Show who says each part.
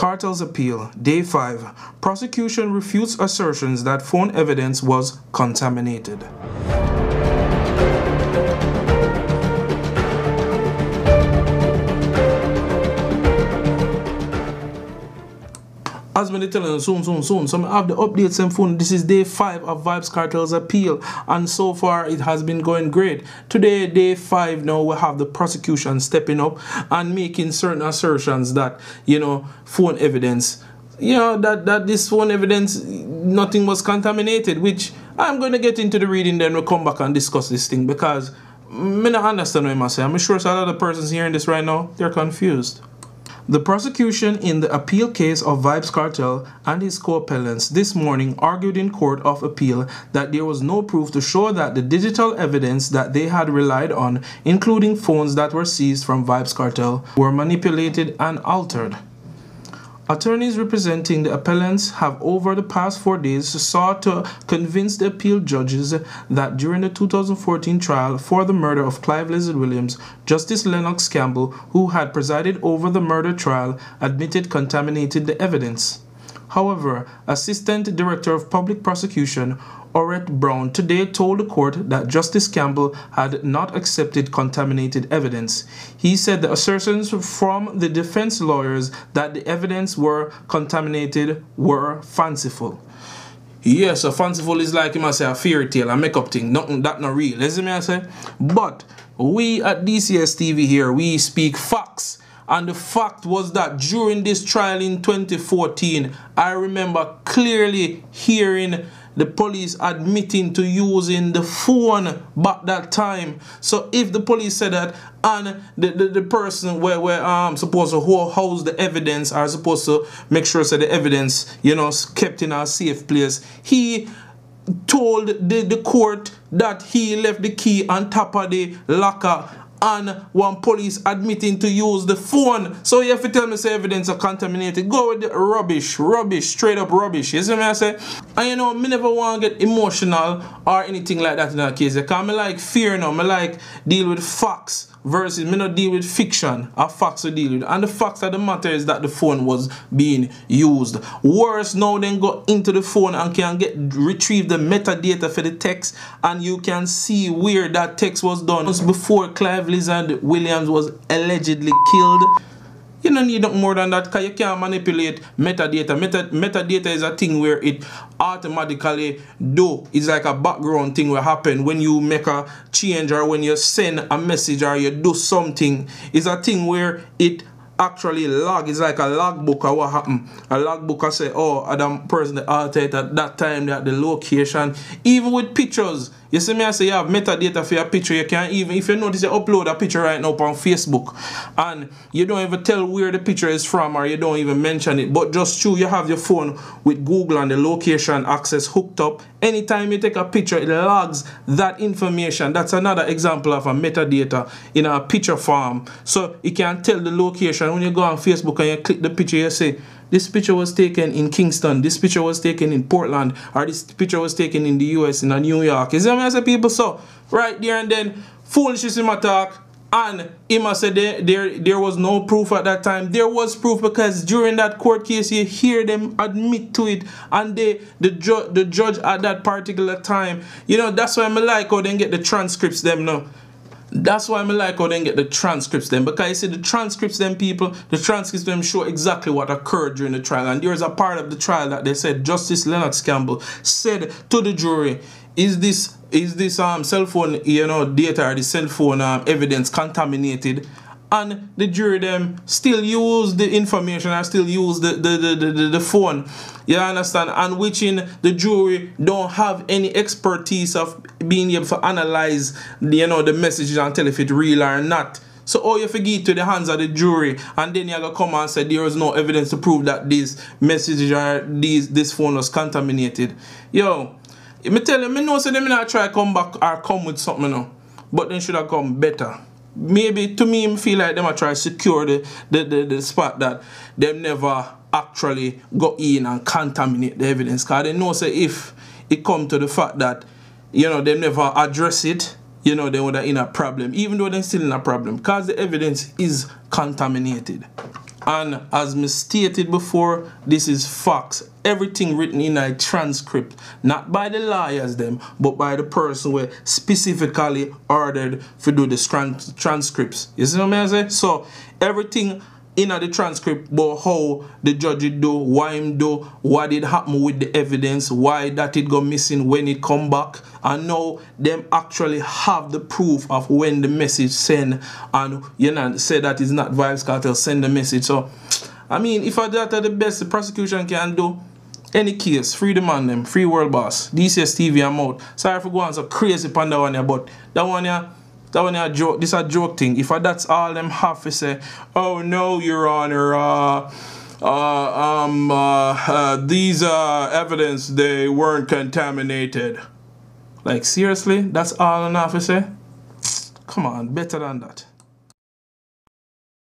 Speaker 1: Kartel's appeal, Day 5. Prosecution refutes assertions that phone evidence was contaminated. As many telling soon. So I have the updates and phone. This is day 5 of Vybz Kartel's appeal, and so far it has been going great. Today, day 5, now we have the prosecution stepping up and making certain assertions that, phone evidence, that this phone evidence, nothing was contaminated, which I'm going to get into the reading, then we'll come back and discuss this thing, because I don't understand what I say. I'm sure a lot of persons hearing this right now, they're confused. The prosecution in the appeal case of Vybz Kartel and his co-appellants this morning argued in Court of Appeal that there was no proof to show that the digital evidence that they had relied on, including phones that were seized from Vybz Kartel, were manipulated and altered. Attorneys representing the appellants have over the past 4 days sought to convince the appeal judges that during the 2014 trial for the murder of Clive Lizard Williams, Justice Lennox Campbell, who had presided over the murder trial, admitted contaminated the evidence. However, Assistant Director of Public Prosecution Orette Brown today told the court that Justice Campbell had not accepted contaminated evidence. He said the assertions from the defense lawyers that the evidence were contaminated were fanciful. Yes, a fanciful is like, you must say, a fairy tale, a make-up thing, nothing that not real, isn't me I say? But we at DCS TV here, we speak facts. And the fact was that during this trial in 2014, I remember clearly hearing the police admitting to using the phone back that time. So if the police said that, and the person where supposed to house the evidence, are supposed to make sure that the evidence, kept in a safe place, he told the court that he left the key on top of the locker, and one police admitting to use the phone. So you have to tell me say evidence are contaminated. Go with the rubbish, straight up rubbish. You see what I say? And me never want to get emotional or anything like that in that case. Because I like fear now. I like deal with facts versus me not deal with fiction. Or facts to deal with. And the facts of the matter is that the phone was being used. Worse now, then go into the phone and can retrieve the metadata for the text, and you can see where that text was done before Clive Lizard Williams was allegedly killed. You don't need more than that, because you can't manipulate metadata. Metadata is a thing where it automatically it's like a background thing will happen when you make a change or when you send a message or you do something. It's a thing where it actually log. It's like a logbook of what happened. A logbook I say, oh, Adam person the altered at that time, that the location. Even with pictures. You see me I say you have metadata for your picture. You can't even, if you notice you upload a picture right now on Facebook and you don't even tell where the picture is from, or you don't even mention it, but just true you have your phone with Google and the location access hooked up. Anytime you take a picture, it logs that information. That's another example of a metadata in a picture form. So you can tell the location. When you go on Facebook and you click the picture, you say, this picture was taken in Kingston, this picture was taken in Portland, or this picture was taken in the US, in New York. You see what I say, people? So, right there and then, foolishness in my talk, and he must say there was no proof at that time. There was proof, because during that court case, you hear them admit to it, and the judge at that particular time, that's why I like how they get the transcripts them now. That's why I like how they get the transcripts them, because you see the transcripts them people, the transcripts them show exactly what occurred during the trial. And there's a part of the trial that they said Justice Lennox Campbell said to the jury, is this cell phone data or the cell phone evidence contaminated? And the jury them still use the information and still use the phone. You understand? And which in the jury don't have any expertise of being able to analyze the messages and tell if it's real or not. So all you forget to the hands of the jury, and then you're gonna come and say there is no evidence to prove that these messages or this phone was contaminated. Yo, me tell you, me know so them not try come back or come with something now, but then should have come better. Maybe to me, I feel like them are trying to secure the spot that them never actually go in and contaminate the evidence. Because they know say if it come to the fact that they never address it, they would have in a problem, even though they're still in a problem, because the evidence is contaminated. And as me stated before, this is facts. Everything written in a transcript, not by the lawyers them, but by the person who specifically ordered to do the transcripts. You see what I say? So everything in the transcript about how the judge did do, why him do, what did happen with the evidence, why that it go missing when it come back, and now them actually have the proof of when the message sent, and you know say that is not Vybz Kartel send the message. So I mean, if I that are the best the prosecution can do, any case, free the man them, free world boss, DCS TV I'm out. Sorry for going so crazy upon that one here, but that one here, joke, this a joke thing. If that's all them have to say, oh no, Your Honor, these evidence, they weren't contaminated. Like seriously, that's all I have to say? Come on, better than that.